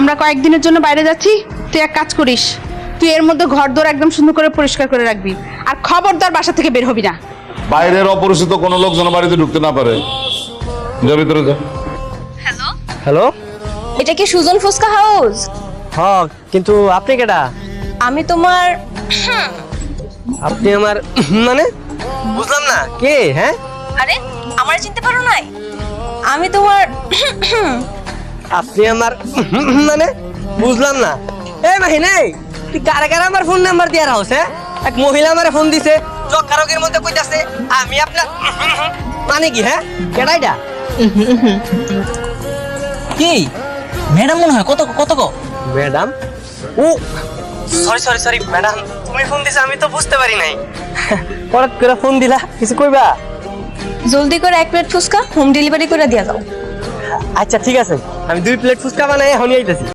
আমরা কয়েকদিনের জন্য বাইরে যাচ্ছি, তুই এক কাজ করিস, তুই এর মধ্যে ঘর দোর একদম সুন্দর করে পরিষ্কার করে রাখবি, আর খবরদার বাসা থেকে বের হবি না। বাইরের অপরিচিত কোনো লোক যেন বাড়িতে ঢুকতে না পারে। যা ভিতরে যা। হ্যালো। এটা কি সুজন ফুচকা হাউস? হ্যাঁ, কিন্তু আপনি কেডা? আমি তোমার আপনি আমার মানে বুঝলাম না কে? হ্যাঁ, আরে আমার চিনতে পারো নাই? আমি তোমার আপনি আমার মানে বুঝলাম না। এই মাহিনে, তুই কারে কারে আমার ফোন নাম্বার দিয়া রাখছ? হ্যাঁ, এক মহিলা আমারে ফোন দিছে, চক্কারকের মধ্যে কইতাছে আমি আপনার মানে কি? হ্যাঁ, কেডা এটা? কি ম্যাডাম মনে হয়? কত কত গো ম্যাডাম? ও সরি সরি সরি ম্যাডাম, তুমি ফোন দিছো আমি তো বুঝতে পারি নাই। হঠাৎ করে ফোন দিলা, কিছু কইবা? জলদি করে 1 প্লেট ফুচকা হোম ডেলিভারি করে দিয়া দাও। আচ্ছা ঠিক আছে, আমি 2 প্লেট ফুচকা বানাই এখনই আইতাছি।